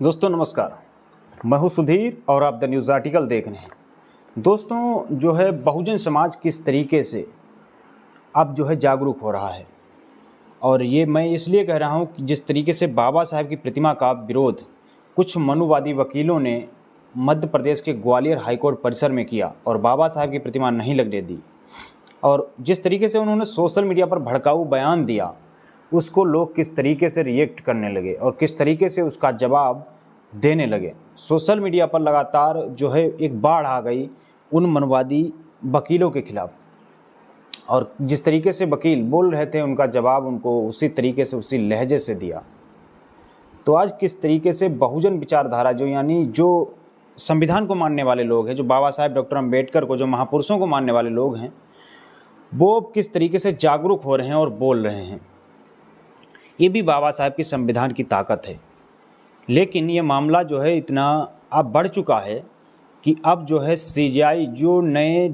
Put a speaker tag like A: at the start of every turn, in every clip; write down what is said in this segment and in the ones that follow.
A: दोस्तों नमस्कार, मैं हूं सुधीर और आप द न्यूज़ आर्टिकल देख रहे हैं। दोस्तों जो है बहुजन समाज किस तरीके से अब जो है जागरूक हो रहा है, और ये मैं इसलिए कह रहा हूं कि जिस तरीके से बाबा साहब की प्रतिमा का विरोध कुछ मनुवादी वकीलों ने मध्य प्रदेश के ग्वालियर हाईकोर्ट परिसर में किया और बाबा साहब की प्रतिमा नहीं लगने दी, और जिस तरीके से उन्होंने सोशल मीडिया पर भड़काऊ बयान दिया, उसको लोग किस तरीके से रिएक्ट करने लगे और किस तरीके से उसका जवाब देने लगे। सोशल मीडिया पर लगातार जो है एक बाढ़ आ गई उन मनवादी वकीलों के खिलाफ, और जिस तरीके से वकील बोल रहे थे उनका जवाब उनको उसी तरीके से उसी लहजे से दिया। तो आज किस तरीके से बहुजन विचारधारा जो संविधान को मानने वाले लोग हैं, जो बाबा साहेब डॉक्टर अम्बेडकर को, जो महापुरुषों को मानने वाले लोग हैं, वो किस तरीके से जागरूक हो रहे हैं और बोल रहे हैं। ये भी बाबा साहब की संविधान की ताकत है। लेकिन ये मामला जो है इतना अब बढ़ चुका है कि अब जो है सीजेआई, जो नए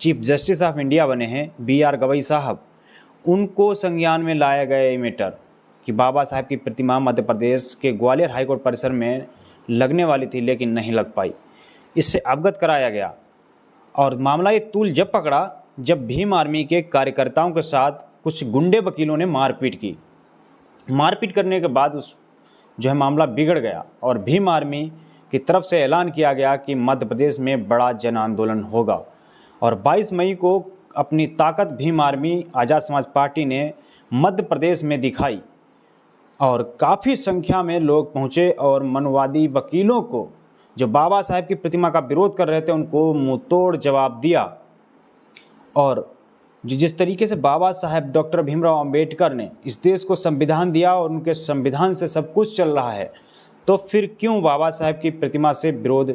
A: चीफ जस्टिस ऑफ इंडिया बने हैं BR गवई साहब, उनको संज्ञान में लाया गया ये मैटर कि बाबा साहब की प्रतिमा मध्य प्रदेश के ग्वालियर हाईकोर्ट परिसर में लगने वाली थी लेकिन नहीं लग पाई। इससे अवगत कराया गया और मामला ये तूल जब पकड़ा जब भीम आर्मी के कार्यकर्ताओं के साथ कुछ गुंडे वकीलों ने मारपीट करने के बाद जो है मामला बिगड़ गया और भीम आर्मी की तरफ से ऐलान किया गया कि मध्य प्रदेश में बड़ा जन आंदोलन होगा। और 22 मई को अपनी ताकत भीम आर्मी आज़ाद समाज पार्टी ने मध्य प्रदेश में दिखाई और काफ़ी संख्या में लोग पहुंचे और मनवादी वकीलों को, जो बाबा साहब की प्रतिमा का विरोध कर रहे थे, उनको मुंहतोड़ जवाब दिया। और जिस तरीके से बाबा साहब डॉक्टर भीमराव अंबेडकर ने इस देश को संविधान दिया और उनके संविधान से सब कुछ चल रहा है, तो फिर क्यों बाबा साहब की प्रतिमा से विरोध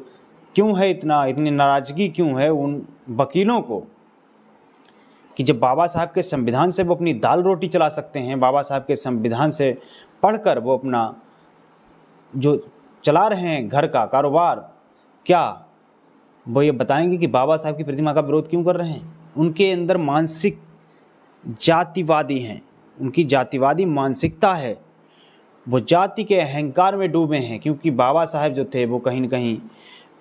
A: क्यों है, इतनी नाराज़गी क्यों है उन वकीलों को कि जब बाबा साहब के संविधान से वो अपनी दाल रोटी चला सकते हैं, बाबा साहब के संविधान से पढ़कर वो अपना जो चला रहे हैं घर का कारोबार, क्या वो ये बताएंगे कि बाबा साहब की प्रतिमा का विरोध क्यों कर रहे हैं? उनके अंदर मानसिक जातिवादी हैं, उनकी जातिवादी मानसिकता है, वो जाति के अहंकार में डूबे हैं। क्योंकि बाबा साहब जो थे वो कहीं न कहीं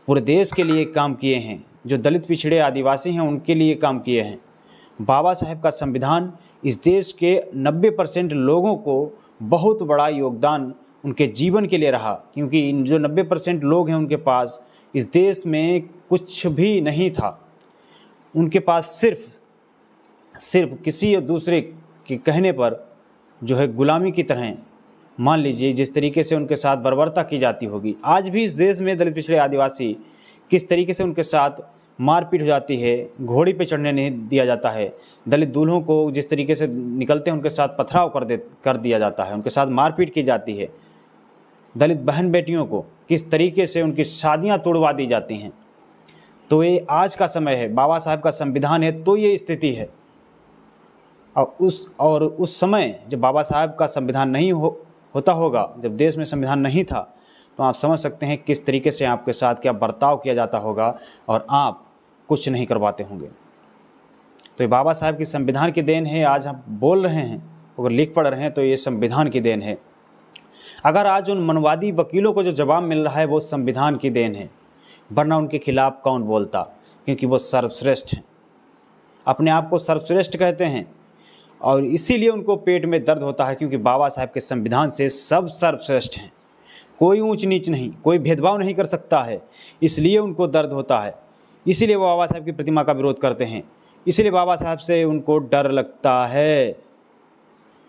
A: पूरे देश के लिए काम किए हैं, जो दलित पिछड़े आदिवासी हैं उनके लिए काम किए हैं। बाबा साहब का संविधान इस देश के 90% लोगों को बहुत बड़ा योगदान उनके जीवन के लिए रहा, क्योंकि जो 90% लोग हैं उनके पास इस देश में कुछ भी नहीं था। उनके पास सिर्फ किसी और दूसरे के कहने पर जो है गुलामी की तरह, मान लीजिए जिस तरीके से उनके साथ बर्बरता की जाती होगी। आज भी इस देश में दलित पिछड़े आदिवासी किस तरीके से उनके साथ मारपीट हो जाती है, घोड़ी पे चढ़ने नहीं दिया जाता है, दलित दूल्हों को जिस तरीके से निकलते हैं उनके साथ पथराव कर दिया जाता है, उनके साथ मारपीट की जाती है, दलित बहन बेटियों को किस तरीके से उनकी शादियाँ तोड़वा दी जाती हैं। तो ये आज का समय है, बाबा साहब का संविधान है तो ये स्थिति है। और उस समय जब बाबा साहब का संविधान नहीं होता होगा, जब देश में संविधान नहीं था, तो आप समझ सकते हैं किस तरीके से आपके साथ क्या बर्ताव किया जाता होगा और आप कुछ नहीं करवाते होंगे। तो ये बाबा साहब की संविधान की देन है। आज हम बोल रहे हैं, अगर लिख पढ़ रहे हैं तो ये संविधान की देन है। अगर आज उन मनवादी वकीलों को जो जवाब मिल रहा है वो संविधान की देन है, वरना उनके खिलाफ कौन बोलता? क्योंकि वो सर्वश्रेष्ठ हैं, अपने आप को सर्वश्रेष्ठ कहते हैं और इसीलिए उनको पेट में दर्द होता है, क्योंकि बाबा साहब के संविधान से सब सर्वश्रेष्ठ हैं। कोई ऊंच नीच नहीं, कोई भेदभाव नहीं कर सकता है, इसलिए उनको दर्द होता है। इसीलिए वो बाबा साहब की प्रतिमा का विरोध करते हैं, इसीलिए बाबा साहब से उनको डर लगता है,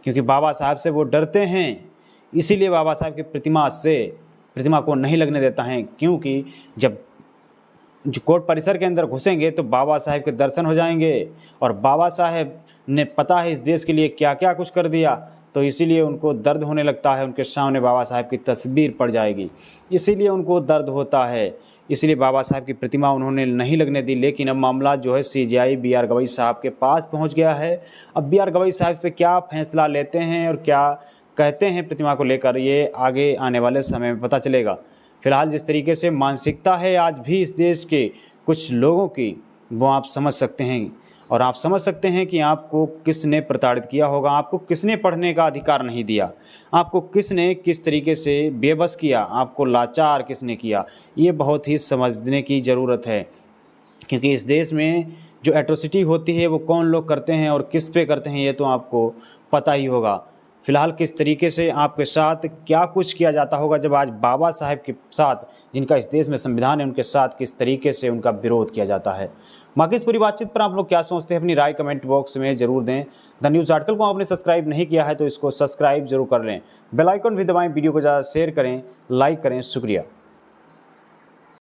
A: क्योंकि बाबा साहब से वो डरते हैं। इसीलिए बाबा साहब की प्रतिमा को नहीं लगने देता है, क्योंकि जब जो कोर्ट परिसर के अंदर घुसेंगे तो बाबा साहब के दर्शन हो जाएंगे और बाबा साहब ने पता है इस देश के लिए क्या क्या कुछ कर दिया, तो इसीलिए उनको दर्द होने लगता है। उनके सामने बाबा साहब की तस्वीर पड़ जाएगी, इसीलिए उनको दर्द होता है, इसलिए बाबा साहब की प्रतिमा उन्होंने नहीं लगने दी। लेकिन अब मामला जो है सीजेआई BR गवई साहब के पास पहुंच गया है। अब BR गवई साहब पे क्या फैसला लेते हैं और क्या कहते हैं प्रतिमा को लेकर, ये आगे आने वाले समय में पता चलेगा। फिलहाल जिस तरीके से मानसिकता है आज भी इस देश के कुछ लोगों की, वो आप समझ सकते हैं। और आप समझ सकते हैं कि आपको किसने प्रताड़ित किया होगा, आपको किसने पढ़ने का अधिकार नहीं दिया, आपको किसने किस तरीके से बेबस किया, आपको लाचार किसने किया। ये बहुत ही समझने की ज़रूरत है, क्योंकि इस देश में जो एट्रोसिटी होती है वो कौन लोग करते हैं और किस पे करते हैं ये तो आपको पता ही होगा। फ़िलहाल किस तरीके से आपके साथ क्या कुछ किया जाता होगा जब आज बाबा साहेब के साथ, जिनका इस देश में संविधान है, उनके साथ किस तरीके से उनका विरोध किया जाता है। बाकी इस पूरी बातचीत पर आप लोग क्या सोचते हैं, अपनी राय कमेंट बॉक्स में ज़रूर दें। द न्यूज़ आर्टिकल को आपने सब्सक्राइब नहीं किया है तो इसको सब्सक्राइब जरूर कर लें, बेल आइकन भी दबाएं, वीडियो को ज़्यादा शेयर करें, लाइक करें। शुक्रिया।